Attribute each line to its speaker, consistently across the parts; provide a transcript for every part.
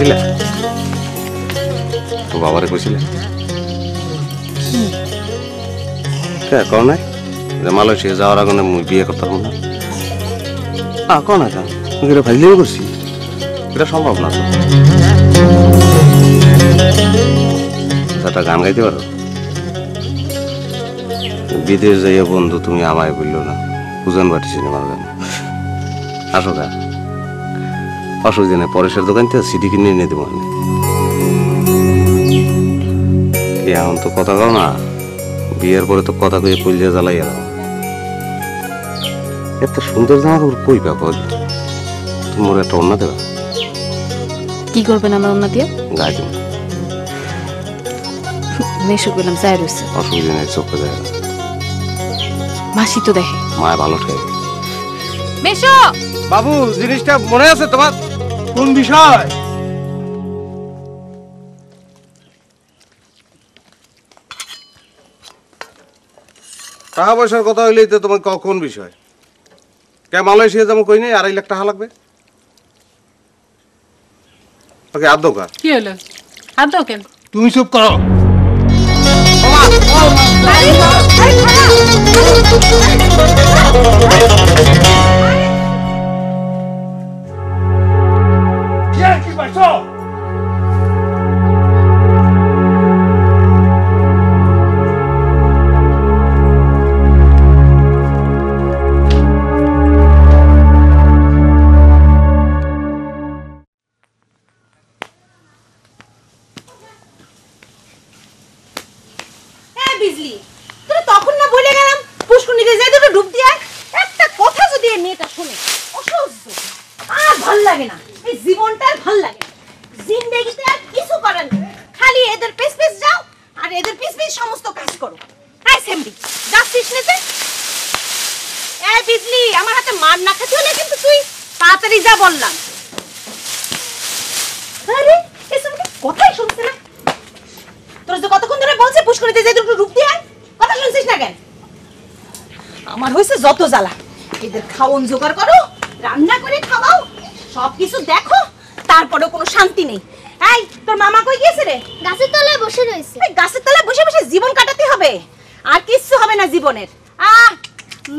Speaker 1: কইছিলে তো বাবারে কইছিলে কে কোন নাই মালয়েশিয়া যাওয়ার আগে মুই বিয়ে করতে পারবো না কোন আছে এটা ফাইলেই করছি এটা সম্ভব না তো একটা গান গাইতে পারো বিদেশ যাইয়া বন্ধু তুমি আমায় বললো না পূজন বাটি সিনেমার গান আসো গা অসুবিধা নেই পরেশের দোকান থেকে সিডি কিনে এনে দেবো এখন তো কথা কও না বিয়ের পরে তো কথা কয়ে কইলে জ্বালাই গেল এত সুন্দর জামা কাপড় কই পাবো তোমার একটা অন্য দেবা
Speaker 2: কি করবেন আমার অন্য দিয়ে
Speaker 1: গায়ে দেবো
Speaker 2: মেশো করলাম চাই রয়েছে
Speaker 1: অসুবিধা নেই চোখে যায়
Speaker 2: মাসি তো দেখে
Speaker 1: মায় ভালো ঠেকে
Speaker 2: মেশো
Speaker 3: বাবু জিনিসটা মনে আছে তোমার কোন বিষয় টাকা পয়সার কথা হইলেই তো তোমার কোন বিষয় কে মালয়েশিয়া যাবো কই নেই 2.5 লাখ টাকা লাগবে ওকে আর দোকা
Speaker 4: কি হলো হাত দাও কেন
Speaker 3: তুমি চুপ করো কি পাইছো
Speaker 5: বিজলি তোরা তখন না বলে গেলাম পুষ্করণীতে যাই তো ডুব দিয়ে একটা কথা যদি এই মেয়েটা শুনে অসহ্য আর ভাল লাগে না এই জীবনটা আর ভাল লাগে জিন্দেগিতে আর কিছু করার নেই খালি এদের পেছ পেছ যাও আর এদের পিছ পিছ সমস্ত কাজ করো আই সেমডি যাচ্ছিস না যে এই বিজলি আমার হাতে মার না খেতে হলে কিন্তু তুই তাড়াতাড়ি যা বললাম আরে এসব কথাই শুনছে না তোরা তো কতক্ষণ ধরে বলছে পুষ্করণীতে যাই একটু ডুব দিয়ে কথা শুনছিস না কেন আমার হইছে যত জ্বালা এদের খাওন জোগাড় করো রান্না করে খাওয়াও সবকিছু দেখো তারপরেও কোনো শান্তি নেই এই তোর মামা কই গিয়েছে রে
Speaker 6: গাছের তলায় বসে রয়েছে
Speaker 5: এই গাছের তলায় বসে বসে জীবন কাটাতে হবে আর কিচ্ছু হবে না জীবনের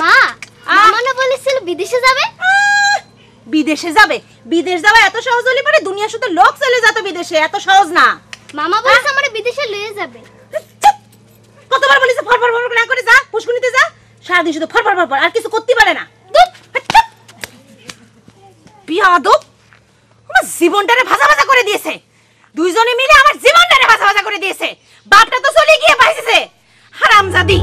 Speaker 6: মা মামা না বলেছিল বিদেশে যাবে
Speaker 5: বিদেশে যাবে বিদেশ যাওয়া এত সহজ হলে পারে দুনিয়া শুধু লোক চলে যেত বিদেশে এত সহজ না
Speaker 6: মামা বলেছে আমারে বিদেশে নিয়ে যাবে
Speaker 5: কতবার বলিস ফরফর ফরফর না করে যা পুষ্করণীতে যা সারাদিন শুধু ফরফর ফরফর আর কিছু করতে পারে না বিয়াদব আমার জীবনটারে ভাজা ভাজা করে দিয়েছে দুইজনে মিলে আমার জীবনটারে ভাজা ভাজা করে দিয়েছে বাপটা তো চলে গিয়ে পাইছে হারামজাদি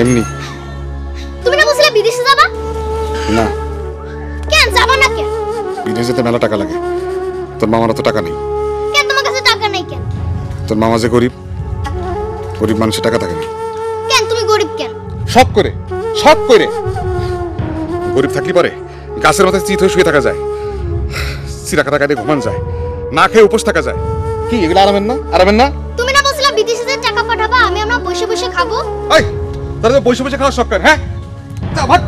Speaker 7: এমনি
Speaker 6: তুমি না বলছিলে বিদেশে যাবা
Speaker 7: না
Speaker 6: কেন যাবা না কেন
Speaker 7: বিদেশে যেতে মেলা টাকা লাগে তোর মামার তো টাকা নেই
Speaker 6: কেন তোমার কাছে টাকা নেই কেন
Speaker 7: তোর মামা যে গরিব গরিব মানুষের টাকা থাকে না
Speaker 6: কেন তুমি গরিব কেন
Speaker 7: সব করে গরিব থাকলে পারে গাছের মাথায় চিত হয়ে শুয়ে থাকা যায় চিরা কাটা কাটে ঘুমান যায় না খেয়ে উপোস থাকা যায় কি এগুলো আরামের না
Speaker 6: তুমি না বলছিলে বিদেশে যে টাকা পাঠাবা আমি আমরা বসে বসে খাবো
Speaker 7: এই তাহলে বসে বসে খাওয়ার শখ কর হ্যাঁ যা ভাগ